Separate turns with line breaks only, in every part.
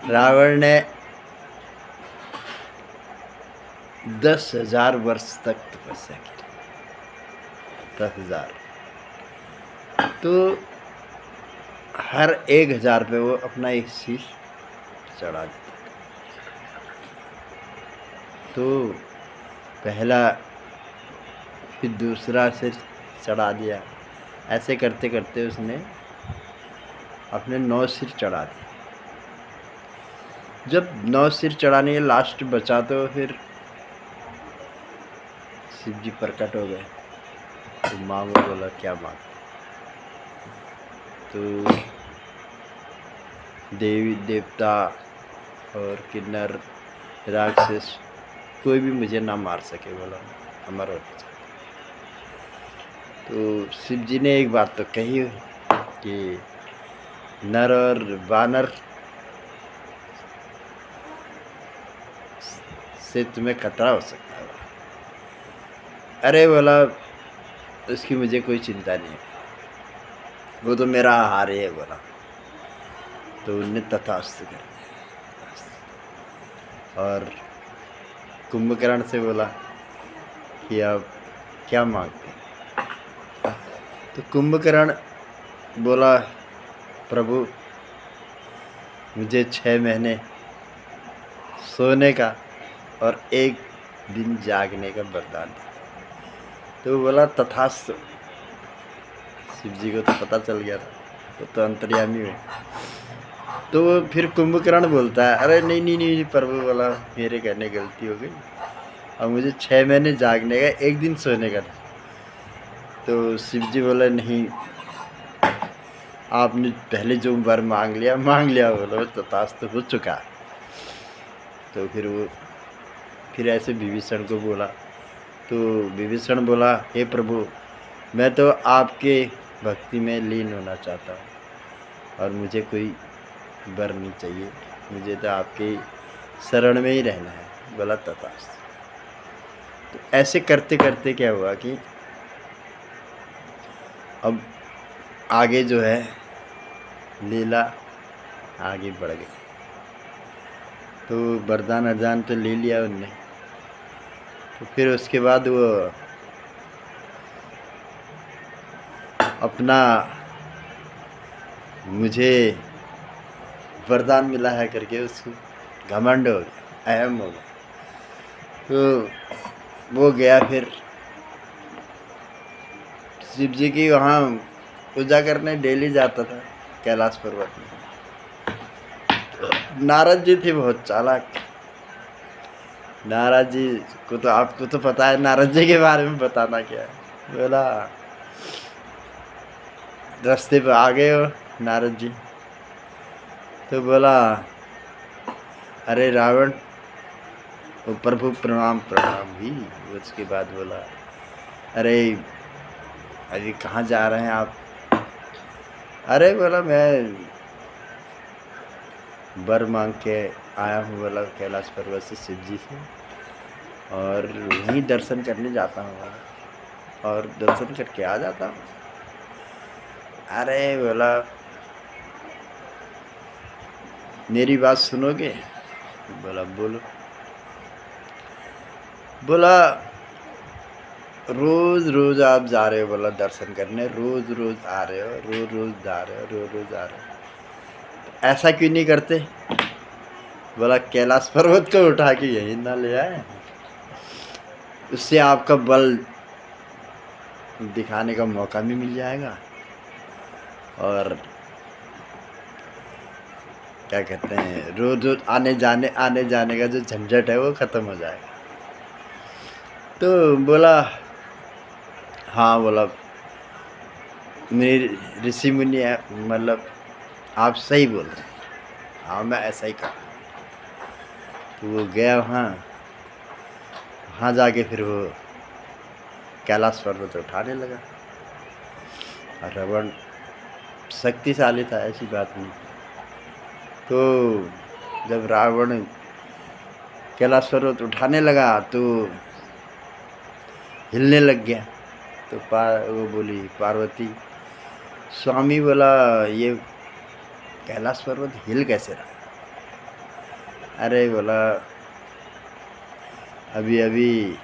रावण ने 10,000 वर्ष तक तपस्या की। 10,000 तो हर 1,000 पे वो अपना एक शीश चढ़ा देता। तो पहला, फिर दूसरा सिर चढ़ा दिया। ऐसे करते करते उसने अपने 9 सिर चढ़ा दिए। जब 9 सिर चढ़ाने के लास्ट बचा तो फिर शिव जी प्रकट हो गए। तो मांगो, बोला क्या मांग। तो देवी देवता और किन्नर राक्षस कोई भी मुझे ना मार सके, बोला अमर हो जाए। तो शिव जी ने एक बात तो कही कि नर और वानर से तुम्हें खतरा हो सकता है। अरे बोला उसकी मुझे कोई चिंता नहीं है, वो तो मेरा आहार है, बोला। तो उनने तथास्तु कर दिया और कुंभकर्ण से बोला कि आप क्या मांगते हैं। तो कुंभकर्ण बोला, प्रभु मुझे 6 महीने सोने का और 1 दिन जागने का वरदान दे। तो बोला तथास्तु। शिव जी को तो पता चल गया था, वो तो अंतर्यामी हुए। तो फिर कुंभकर्ण बोलता है, अरे नहीं नहीं नहीं प्रभु, बोला मेरे कहने गलती हो गई, और मुझे 6 महीने जागने का, 1 दिन सोने का था। तो शिव जी बोले नहीं, आपने पहले जो वर मांग लिया, बोलो तथास्तु हो चुका। तो फिर ऐसे विभीषण को बोला। तो विभीषण बोला, हे प्रभु मैं तो आपके भक्ति में लीन होना चाहता हूँ और मुझे कोई वर नहीं चाहिए, मुझे तो आपके शरण में ही रहना है। बोला तथास्तु। तो ऐसे करते करते क्या हुआ कि अब आगे जो है लीला आगे बढ़ गई। तो वरदान अर्दान तो ले लिया उनने। तो फिर उसके बाद वो अपना मुझे वरदान मिला है करके उसको घमंड हो गया, अहम हो गया। तो वो गया फिर शिव जी की वहाँ पूजा करने डेली जाता था कैलाश पर्वत में। नारद जी थे बहुत चालाक। नारद जी को तो आपको तो पता है, नारद जी के बारे में बताना क्या है। बोला रास्ते पे आ गए हो नारद जी। तो बोला अरे रावण, वो प्रभु प्रणाम प्रणाम भी। उसके बाद बोला अरे अरे कहाँ जा रहे हैं आप। अरे बोला मैं वर मांग के आया हूँ, बोला कैलाश पर्वत से शिव जी से, और वहीं दर्शन करने जाता हूँ और दर्शन करके आ जाता हूँ। अरे बोला मेरी बात सुनोगे। बोला बोलो। बोला रोज रोज आप जा रहे हो, बोला दर्शन करने, रोज रोज आ रहे हो, रोज रोज जा रहे हो, रोज रोज आ रहे हो, ऐसा क्यों नहीं करते। बोला कैलाश पर्वत को उठा के यहीं ना ले आए, उससे आपका बल दिखाने का मौका भी मिल जाएगा और क्या कहते हैं रोज रोज आने जाने का जो झंझट है वो ख़त्म हो जाएगा। तो बोला हाँ, बोला मेरी ऋषि मुनि है, मतलब आप सही बोल रहे हैं, हाँ मैं ऐसा ही करूँ। तो वो गया वहाँ जाके फिर वो कैलाश पर्वत उठाने लगा। और रावण शक्तिशाली था, ऐसी बात नहीं। तो जब रावण कैलाश पर्वत उठाने लगा तो हिलने लग गया। तो वो बोली पार्वती, स्वामी, बोला ये कैलाश पर्वत हिल कैसे रहा। अरे बोला अभी अभी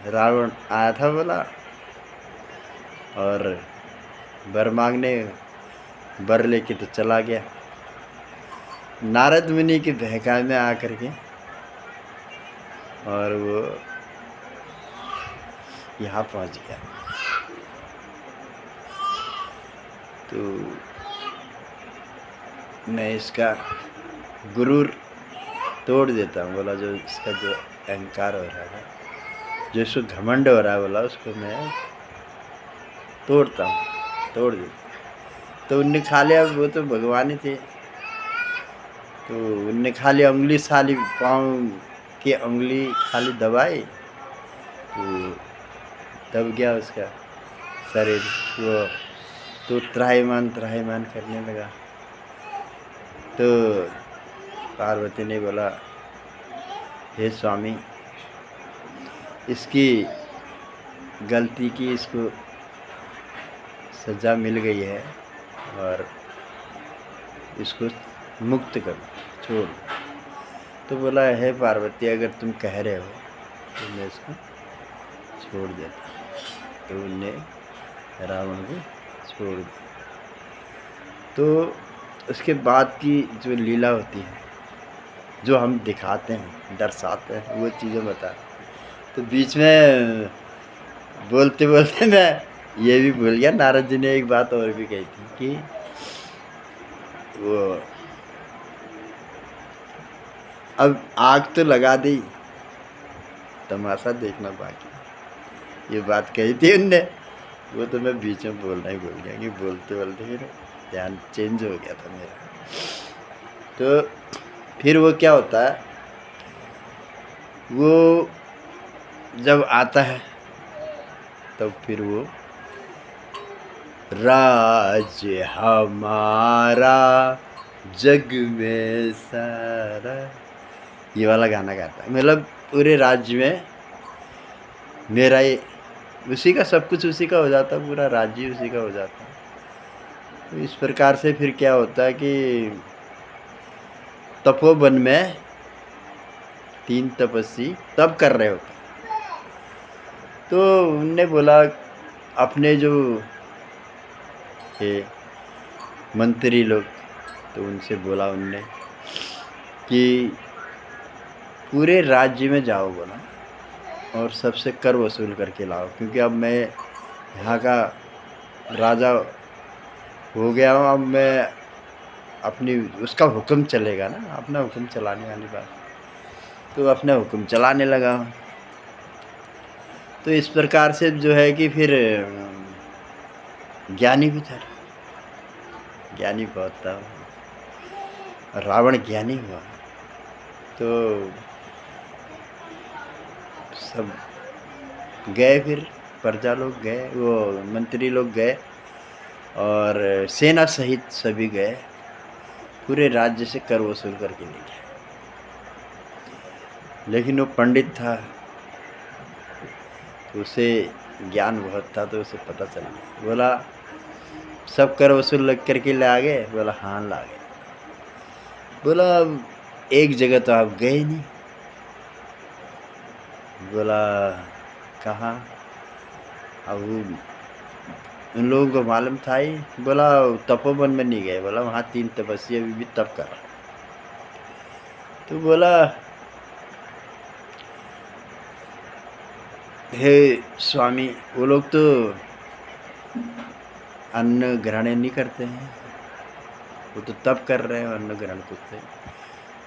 रावण आया था बोला, और वर मांगने, वर लेके तो चला गया। नारद मुनि के बहकावे में आकर के, और वो यहाँ पहुँच गया। तो मैं इसका गुरूर तोड़ देता हूँ बोला, जो इसका जो अहंकार हो रहा है, जो इसको घमंड हो रहा है बोला, उसको मैं तोड़ता हूँ, तोड़ देता। तो उनने खा लिया, वो तो भगवान ही थे, तो उनने खाली उंगली साली पाँव की उंगली खाली दबाई, तो दब गया उसका शरीर, वो तो त्राहिमाम त्राहिमाम करने लगा। तो पार्वती ने बोला, हे स्वामी, इसकी गलती की इसको सज़ा मिल गई है, और इसको मुक्त करो, छोड़। तो बोला, हे पार्वती, अगर तुम कह रहे हो तो मैं इसको छोड़ देता। तो उनने रावण को छोड़ दिया। तो उसके बाद की जो लीला होती है, जो हम दिखाते हैं, दर्शाते हैं, वो चीज़ें बता। तो बीच में बोलते बोलते मैं ये भी भूल गया, नारद जी ने एक बात और भी कही थी कि वो अब आग तो लगा दी, तमाशा देखना बाकी। ये बात कही थी उनने, वो तो मैं बीच में बोलना ही भूल गया कि बोलते बोलते फिर ध्यान चेंज हो गया था मेरा। तो फिर वो क्या होता है, वो जब आता है तब फिर वो राज्य हमारा जग में सारा, ये वाला गाना गाता है। मतलब पूरे राज्य में मेरा ही, उसी का सब कुछ उसी का हो जाता, पूरा राज्य उसी का हो जाता। तो इस प्रकार से फिर क्या होता है कि तपोवन में 3 तपस्वी तप कर रहे होते। तो उनने बोला अपने जो थे मंत्री लोग, तो उनसे बोला उनने कि पूरे राज्य में जाओ बोला, और सबसे कर वसूल करके लाओ, क्योंकि अब मैं यहाँ का राजा हो गया हूँ, अब मैं अपनी, उसका हुक्म चलेगा ना, अपना हुक्म चलाने वाली बात। तो अपना हुक्म चलाने लगा। तो इस प्रकार से जो है कि फिर ज्ञानी भी था, ज्ञानी बहुत था, रावण ज्ञानी हुआ। तो सब गए, फिर प्रजा लोग गए, वो मंत्री लोग गए, और सेना सहित सभी गए, पूरे राज्य से कर वसूल करके ले गए। लेकिन वो पंडित था, तो उसे ज्ञान बहुत था, तो उसे पता चल गया। बोला, सब कर वसूल लग करके ला गए? बोला, हाँ ला गए। बोला, एक जगह तो आप गए नहीं। बोला, कहाँ? अब उन लोगों को मालूम था ही। बोला, तपोवन में नहीं गए। बोला, वहाँ 3 तपस्वी अभी भी तप कर रहे। तो बोला, हे स्वामी, वो लोग तो अन्न ग्रहण नहीं करते हैं, वो तो तप कर रहे हैं, अन्न ग्रहण करते हैं।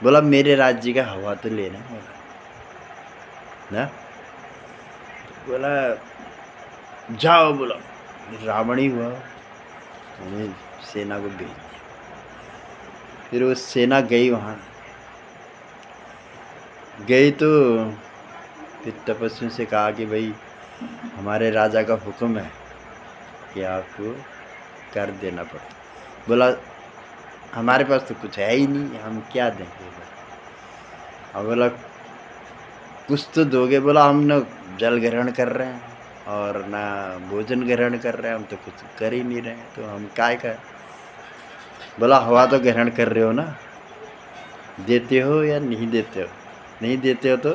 बोला, मेरे राज्य का हवा तो लेना है ना। बोला, जाओ। बोला, रावण ही हुआ, उन्हें सेना को भेज दिया। फिर वो सेना गई, वहाँ गई तो फिर तपस्वियों से कहा कि भाई, हमारे राजा का हुक्म है कि आपको कर देना पड़े। बोला, हमारे पास तो कुछ है ही नहीं, हम क्या देंगे। और बोला, कुछ तो दोगे। बोला, हम न जल ग्रहण कर रहे हैं और ना भोजन ग्रहण कर रहे हैं, हम तो कुछ कर ही नहीं रहे हैं, तो हम काय का। बोला, हवा तो ग्रहण कर रहे हो ना। देते हो या नहीं देते हो? नहीं देते हो तो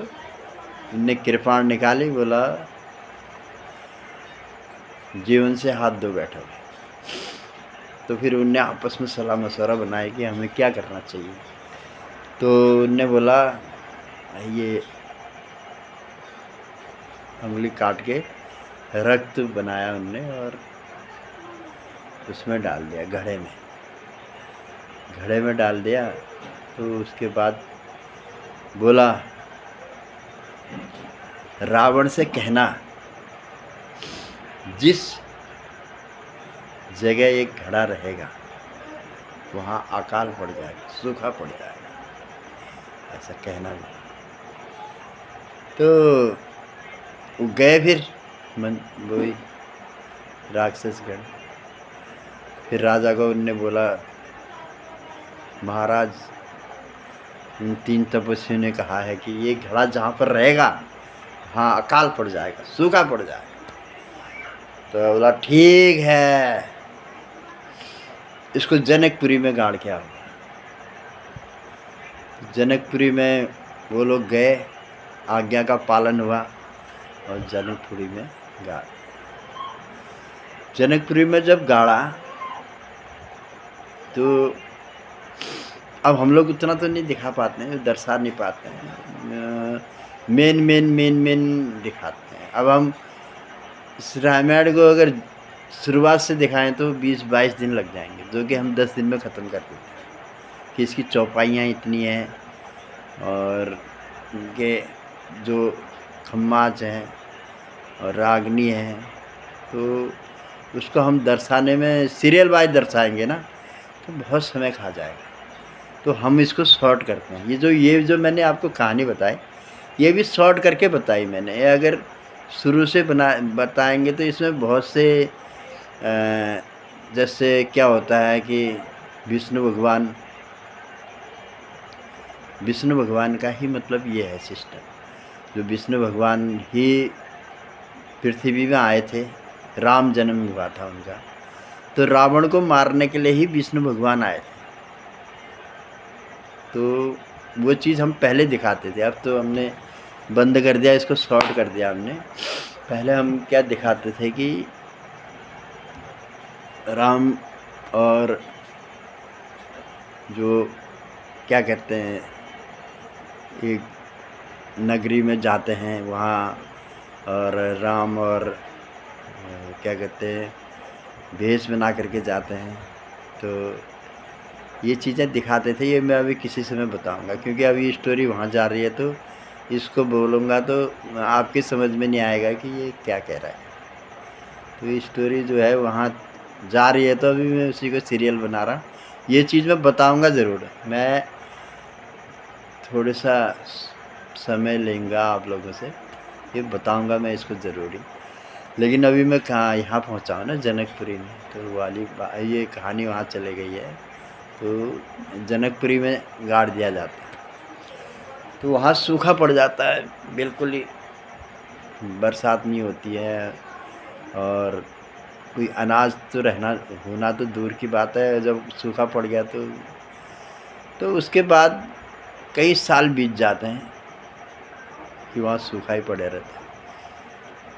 उनने कृपाण निकाली, बोला जीवन से हाथ धो बैठो। तो फिर उनने आपस में सलाह मशवरा बनाया कि हमें क्या करना चाहिए। तो उनने बोला ये उंगली काट के रक्त बनाया उनने और उसमें डाल दिया, घड़े में डाल दिया। तो उसके बाद बोला रावण से कहना जिस जगह एक घड़ा रहेगा वहाँ अकाल पड़ जाएगा, सूखा पड़ जाएगा, ऐसा कहना भी। तो वो गए फिर वही राक्षसगण। फिर राजा को उनने बोला महाराज इन 3 तपस्वियों ने कहा है कि ये घड़ा जहाँ पर रहेगा हाँ अकाल पड़ जाएगा, सूखा पड़ जाएगा। तो बोला ठीक है, इसको जनकपुरी में गाड़ के आओ। जनकपुरी में वो लोग गए, आज्ञा का पालन हुआ और जनकपुरी में गाड़। जनकपुरी में जब गाड़ा तो अब हम लोग उतना तो नहीं दिखा पाते हैं, दर्शा नहीं पाते हैं, मेन दिखाते हैं। अब हम इस रामायण को अगर शुरुआत से दिखाएं तो 20-22 दिन लग जाएंगे, जो कि हम 10 दिन में ख़त्म कर देते हैं कि इसकी चौपाइयाँ इतनी हैं और इनके जो खम्माच हैं और रागनी हैं, तो उसको हम दर्शाने में सीरियल वाइज दर्शाएंगे ना तो बहुत समय खा जाएगा। तो हम इसको शॉर्ट करते हैं। ये जो मैंने आपको कहानी बताई ये भी शॉर्ट करके बताई मैंने। ये अगर शुरू से बताएंगे तो इसमें बहुत से जैसे क्या होता है कि विष्णु भगवान का ही मतलब ये है सिस्टम। जो विष्णु भगवान ही पृथ्वी में आए थे, राम जन्म हुआ था उनका, तो रावण को मारने के लिए ही विष्णु भगवान आए थे। तो वो चीज़ हम पहले दिखाते थे, अब तो हमने बंद कर दिया, इसको शॉर्ट कर दिया हमने। पहले हम क्या दिखाते थे कि राम और जो क्या कहते हैं एक नगरी में जाते हैं वहाँ, और राम और क्या कहते हैं भेष बना करके जाते हैं। तो ये चीज़ें दिखाते थे। ये मैं अभी किसी समय बताऊंगा, क्योंकि अभी स्टोरी वहाँ जा रही है तो इसको बोलूँगा तो आपकी समझ में नहीं आएगा कि ये क्या कह रहा है। तो ये स्टोरी जो है वहाँ जा रही है, तो अभी मैं उसी को सीरियल बना रहा। ये चीज़ मैं बताऊंगा ज़रूर, मैं थोड़ा सा समय लेंगा आप लोगों से, ये बताऊंगा मैं इसको ज़रूरी। लेकिन अभी मैं कहाँ यहाँ पहुँचा हूँ ना जनकपुरी में, तो वाली ये कहानी वहाँ चले गई है। तो जनकपुरी में गाड़ दिया जाता है तो वहाँ सूखा पड़ जाता है, बिल्कुल ही बरसात नहीं होती है और कोई अनाज तो होना तो दूर की बात है। जब सूखा पड़ गया तो उसके बाद कई साल बीत जाते हैं कि वहाँ सूखा ही पड़े रहता है।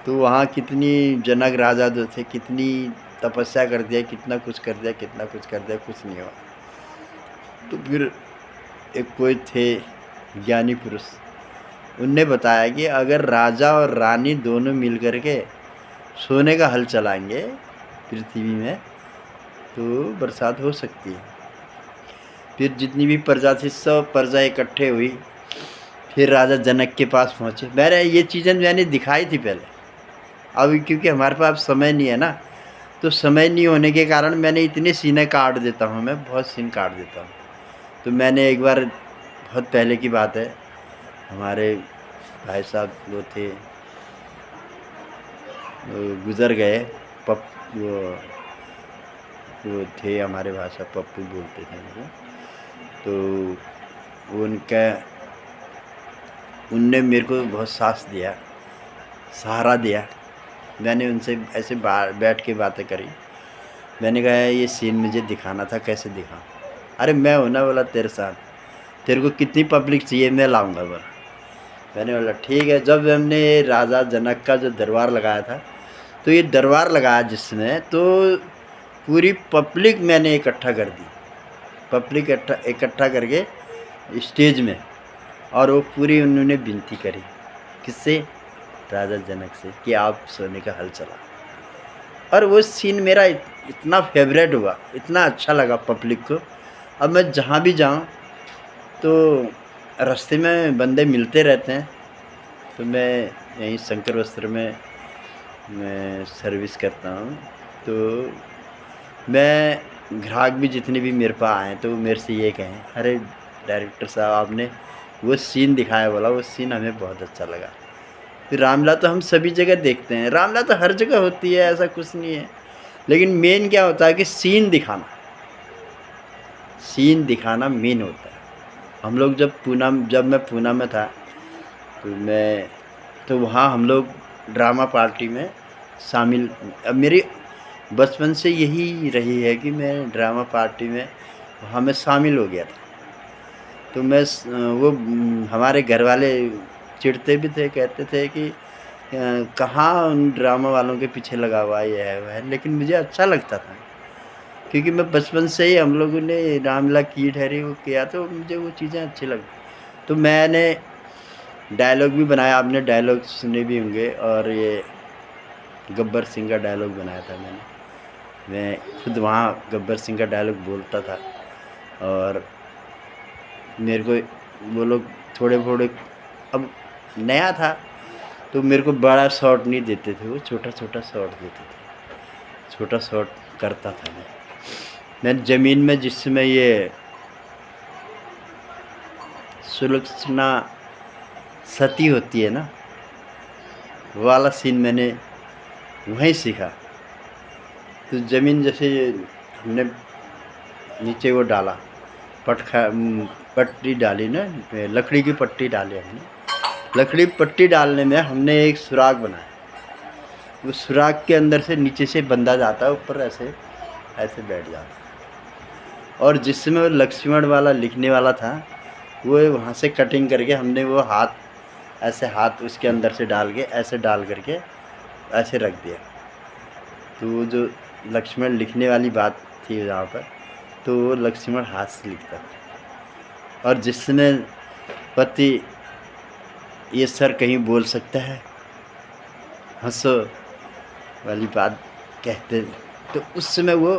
तो वहाँ कितनी जनक राजा जो थे कितनी तपस्या कर दिया, कितना कुछ कर दिया, कुछ नहीं हुआ। तो फिर एक कोई थे ज्ञानी पुरुष, उनने बताया कि अगर राजा और रानी दोनों मिल कर के सोने का हल चलाएंगे पृथ्वी में तो बरसात हो सकती है। फिर जितनी भी प्रजा थी सब प्रजा इकट्ठे हुई, फिर राजा जनक के पास पहुँचे। ये चीज़ें मैंने दिखाई थी पहले, अब क्योंकि हमारे पास समय नहीं है ना, तो समय नहीं होने के कारण मैंने इतने सीने काट देता हूँ, मैं बहुत सीन काट देता हूँ। तो मैंने एक बार, बहुत पहले की बात है, हमारे भाई साहब वो थे, वो गुज़र गए, वो थे हमारे भाषा पप्पू बोलते थे उनको। तो उनने मेरे को बहुत साथ दिया, सहारा दिया। मैंने उनसे ऐसे बैठ के बातें करी। मैंने कहा ये सीन मुझे दिखाना था, कैसे दिखाऊं? अरे मैं हूं ना, बोला तेरे साथ, तेरे को कितनी पब्लिक चाहिए, मैं लाऊंगा बोला। मैंने बोला ठीक है। जब हमने राजा जनक का जो दरबार लगाया था, तो ये दरबार लगाया जिसने, तो पूरी पब्लिक मैंने इकट्ठा कर दी, पब्लिक इकट्ठा करके स्टेज में, और वो पूरी उन्होंने विनती करी। किससे? राजा जनक से, कि आप सोने का हल चला। और वो सीन मेरा इतना फेवरेट हुआ, इतना अच्छा लगा पब्लिक को। अब मैं जहाँ भी जाऊँ तो रास्ते में बंदे मिलते रहते हैं, तो मैं यहीं शंकर वस्त्र में मैं सर्विस करता हूँ। तो मैं ग्राहक भी जितने भी मेरे पास आए तो मेरे से ये कहें, अरे डायरेक्टर साहब आपने वो सीन दिखाया, बोला वो सीन हमें बहुत अच्छा लगा। फिर रामलीला तो हम सभी जगह देखते हैं, रामलीला तो हर जगह होती है, ऐसा कुछ नहीं है। लेकिन मेन क्या होता है कि सीन दिखाना, सीन दिखाना मेन होता है। हम लोग जब मैं पूना में था, तो वहाँ हम लोग ड्रामा पार्टी में शामिल। अब मेरी बचपन से यही रही है कि मैं ड्रामा पार्टी में वहाँ मैं शामिल हो गया था। तो मैं हमारे घर वाले चिढ़ते भी थे, कहते थे कि कहाँ उन ड्रामा वालों के पीछे लगा हुआ है, ये है वह है। लेकिन मुझे अच्छा लगता था, क्योंकि मैं बचपन से ही हम लोगों ने रामलीला की ठहरी वो किया, तो मुझे वो चीज़ें अच्छी लगती। तो मैंने डायलॉग भी बनाया, आपने डायलॉग सुने भी होंगे, और ये गब्बर सिंह का डायलॉग बनाया था मैं खुद वहाँ गब्बर सिंह का डायलॉग बोलता था। और मेरे को वो लोग थोड़े थोड़े, अब नया था तो मेरे को बड़ा शॉट नहीं देते थे, वो छोटा छोटा शॉट देते थे, छोटा शॉट करता था मैं ज़मीन में जिसमें ये सुलक्षणा सती होती है ना, वो वाला सीन मैंने वहीं सीखा। तो ज़मीन जैसे हमने नीचे वो डाला, पट्टी डाली ना, लकड़ी की पट्टी डाली हमने। लकड़ी की पट्टी डालने में हमने एक सुराग बनाया, उस सुराग के अंदर से नीचे से बंदा जाता है, ऊपर ऐसे ऐसे बैठ जाता है। और जिसमें वो लक्ष्मण वाला लिखने वाला था, वो वहाँ से कटिंग करके हमने वो हाथ उसके अंदर से डाल के ऐसे डाल करके ऐसे रख दिया। तो वो जो लक्ष्मण लिखने वाली बात थी यहाँ पर, तो वो लक्ष्मण हाथ से लिखता था। और जिसमें पति ये सर कहीं बोल सकता है, हंसो वाली बात कहते, तो उस समय वो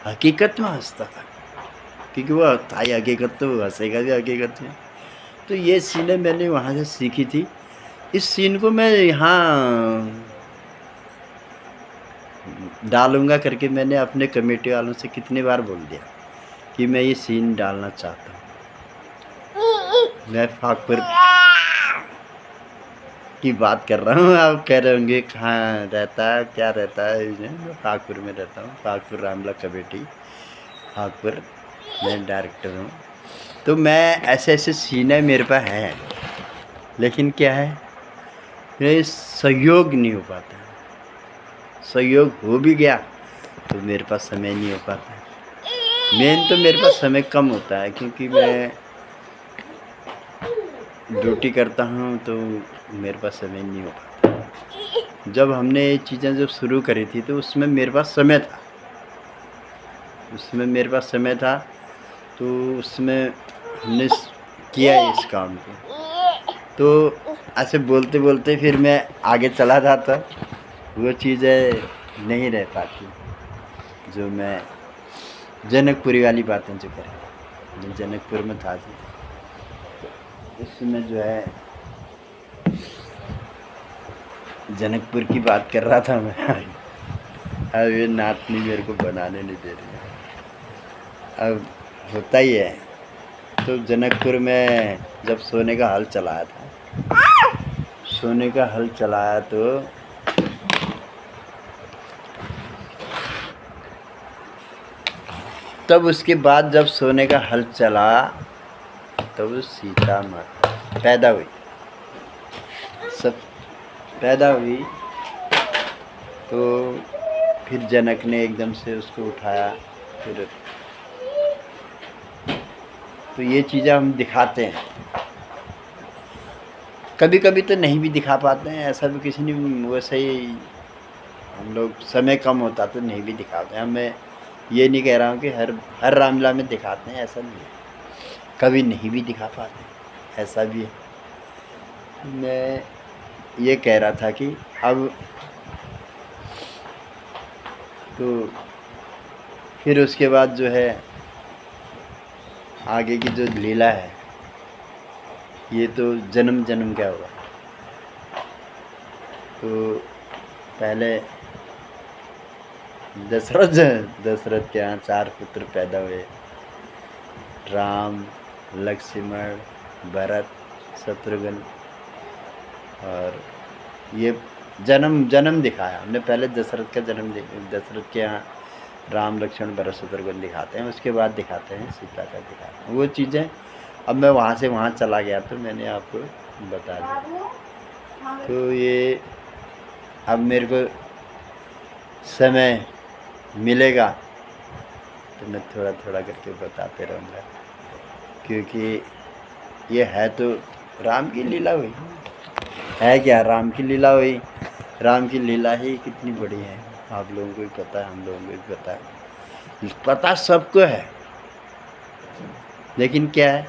हकीकत में हंसता था, क्योंकि वो था ही हकीकत, तो हंसेगा भी हकीकत में। तो ये सीनें मैंने वहाँ से सीखी थी। इस सीन को मैं यहाँ डालूँगा करके मैंने अपने कमेटी वालों से कितनी बार बोल दिया कि मैं ये सीन डालना चाहता हूँ। मैं फाकपुर की बात कर रहा हूँ, आप कह रहे होंगे कहाँ रहता है, क्या रहता है। मैं फाकपुर में रहता हूँ, फाकपुर रामलीला कमेटी फाकपुर, मैं डायरेक्टर हूँ। तो मैं ऐसे सीने मेरे पास हैं, लेकिन क्या है, मेरे सहयोग नहीं हो पाता। सहयोग हो भी गया तो मेरे पास समय नहीं हो पाता। मेन तो मेरे पास समय कम होता है, क्योंकि मैं ड्यूटी करता हूँ, तो मेरे पास समय नहीं हो पाता। जब हमने ये चीज़ें जब शुरू करी थी, तो उसमें मेरे पास समय था, तो उसमें हमने किया इस काम को। तो ऐसे बोलते बोलते फिर मैं आगे चला जाता, वो चीज़ें नहीं रह पाती जो मैं जनकपुरी वाली बातें जो करें, जो जनकपुर में था जी, इसमें जो है जनकपुर की बात कर रहा था मैं। अब ये नातनी मेरे को बनाने नहीं दे रही है। अब होता ही है। तो जनकपुर में जब सोने का हल चलाया तो तब उसके बाद जब सोने का हल चला, तब सीता माता पैदा हुई, सब पैदा हुई। तो फिर जनक ने एकदम से उसको उठाया, फिर तो ये चीज़ें हम दिखाते हैं। कभी कभी तो नहीं भी दिखा पाते हैं, ऐसा भी किसी ने, वैसे ही हम लोग समय कम होता तो नहीं भी दिखाते हैं। मैं ये नहीं कह रहा हूँ कि हर रामलीला में दिखाते हैं, ऐसा नहीं है, कभी नहीं भी दिखा पाते, ऐसा भी है। मैं ये कह रहा था कि अब तो फिर उसके बाद जो है आगे की जो लीला है, ये तो जन्म जन्म क्या होगा। तो पहले दशरथ के यहाँ 4 पुत्र पैदा हुए, राम, लक्ष्मण, भरत, शत्रुघ्न। और ये जन्म दिखाया हमने। पहले दशरथ का जन्म, दशरथ के यहाँ राम, लक्ष्मण, भरत, शत्रुघ्न दिखाते हैं, उसके बाद दिखाते हैं सीता का, दिखाते हैं वो चीज़ें। अब मैं वहाँ से वहाँ चला गया तो मैंने आपको बता दिया। तो ये अब मेरे को समय मिलेगा तो मैं थोड़ा थोड़ा करके बताते रहूँगा, क्योंकि ये है तो राम की लीला हुई है। क्या राम की लीला हुई, राम की लीला ही कितनी बड़ी है, आप लोगों को भी पता है, हम लोगों को भी पता है, पता सबको है। लेकिन क्या है,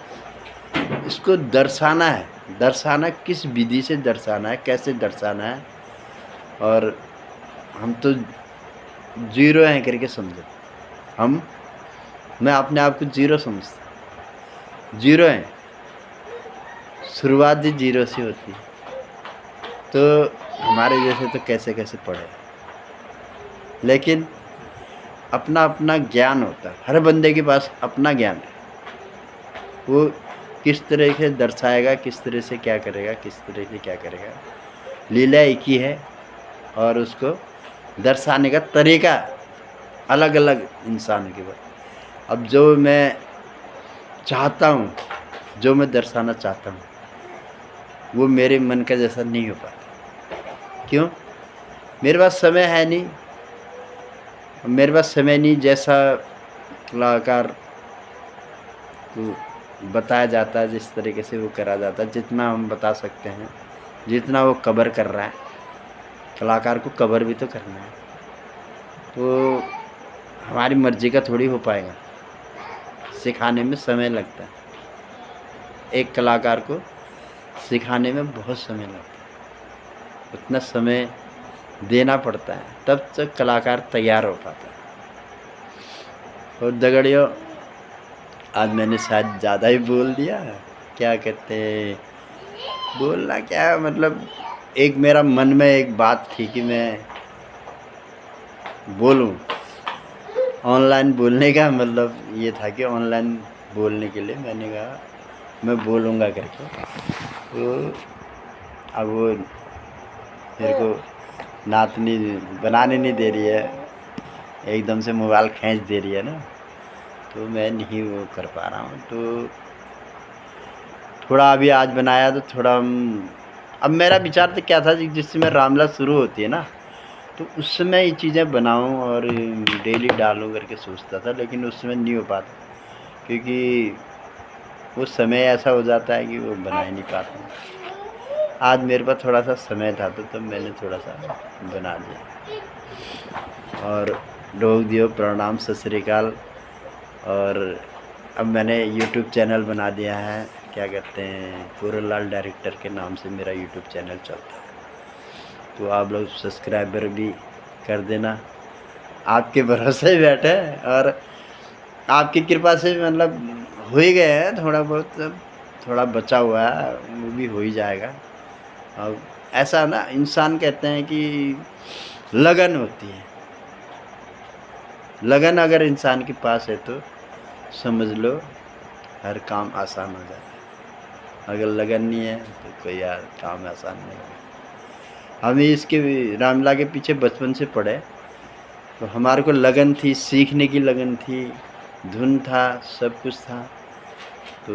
इसको दर्शाना है, दर्शाना किस विधि से दर्शाना है, कैसे दर्शाना है। और हम तो जीरो हैं करके समझो, मैं अपने आप को जीरो समझता, जीरो है, शुरुआत ही जीरो से होती है। तो हमारे जैसे तो कैसे कैसे पढ़े, लेकिन अपना अपना ज्ञान होता है, हर बंदे के पास अपना ज्ञान है। वो किस तरह से दर्शाएगा, किस तरह से क्या करेगा, किस तरह से क्या करेगा, लीला एक ही है। और उसको दर्शाने का तरीका अलग अलग इंसान के पास। अब जो मैं चाहता हूँ, जो मैं दर्शाना चाहता हूँ, वो मेरे मन का जैसा नहीं हो पाता। क्यों? मेरे पास समय है नहीं, मेरे पास समय नहीं। जैसा कलाकार को बताया जाता है, जिस तरीके से वो करा जाता है, जितना हम बता सकते हैं, जितना वो कवर कर रहा है, कलाकार को कवर भी तो करना है। तो हमारी मर्जी का थोड़ी हो पाएगा, सिखाने में समय लगता है। एक कलाकार को सिखाने में बहुत समय लगता है, उतना समय देना पड़ता है, तब तक कलाकार तैयार हो पाता है। और दगड़ियों, आज मैंने शायद ज़्यादा ही बोल दिया। क्या कहते हैं, बोलना क्या, मतलब एक मेरा मन में एक बात थी कि मैं बोलूं। ऑनलाइन बोलने का मतलब ये था कि ऑनलाइन बोलने के लिए मैंने कहा मैं बोलूँगा करके। तो अब वो मेरे को नातनी बनाने नहीं दे रही है, एकदम से मोबाइल खींच दे रही है ना, तो मैं नहीं वो कर पा रहा हूँ। तो थोड़ा अभी आज बनाया तो थोड़ा अब मेरा विचार तो क्या था, जिस समय रामलीला शुरू होती है ना, तो उस समय ये चीज़ें बनाऊं और डेली डालूं करके सोचता था, लेकिन उस समय नहीं हो पाता, क्योंकि वो समय ऐसा हो जाता है कि वो बना ही नहीं पाता। आज मेरे पास थोड़ा सा समय था तो मैंने थोड़ा सा बना दिया। और लोग दियो प्रणाम, सत श्री अकाल। और अब मैंने यूट्यूब चैनल बना दिया है, क्या कहते हैं, पूरनलाल डायरेक्टर के नाम से मेरा यूट्यूब चैनल चलता है। तो आप लोग सब्सक्राइबर भी कर देना, आपके भरोसे ही बैठे और आपकी कृपा से मतलब हो ही गए हैं, थोड़ा बहुत थोड़ा बचा हुआ है, वो भी हो ही जाएगा। अब ऐसा ना, इंसान कहते हैं कि लगन होती है, लगन अगर इंसान के पास है तो समझ लो हर काम आसान हो जाता है। अगर लगन नहीं है तो कोई यार काम आसान नहीं है। हमें इसके रामलीला के पीछे बचपन से पढ़े, तो हमारे को लगन थी, सीखने की लगन थी, धुन था, सब कुछ था। तो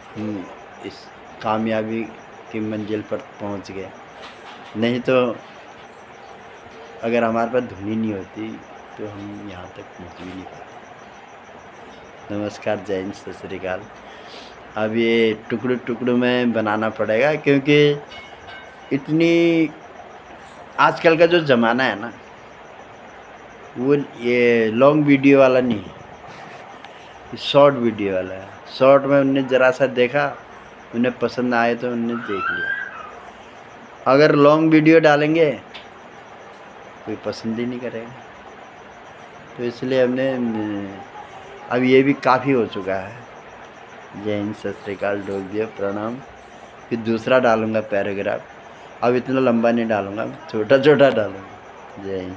हम इस कामयाबी की मंजिल पर पहुंच गए। नहीं तो अगर हमारे पास धुन ही नहीं होती तो हम यहाँ तक पहुँच भी नहीं पाते। नमस्कार, जय हिंद, सत श्री अकाल। अब ये टुकड़ों टुकड़ों में बनाना पड़ेगा, क्योंकि इतनी आजकल का जो ज़माना है ना, वो ये लॉन्ग वीडियो वाला नहीं है, शॉर्ट वीडियो वाला है। शॉर्ट में उनने ज़रा सा देखा, उन्हें पसंद आए तो उनने देख लिया। अगर लॉन्ग वीडियो डालेंगे कोई पसंद ही नहीं करेगा। तो इसलिए हमने अब ये भी काफ़ी हो चुका है। जय हिंद, सत श्री अकाल, डोल दिया, प्रणाम। फिर दूसरा डालूँगा पैराग्राफ। अब इतना लंबा नहीं डालूँगा, छोटा छोटा डालूँगा। जय हिंद।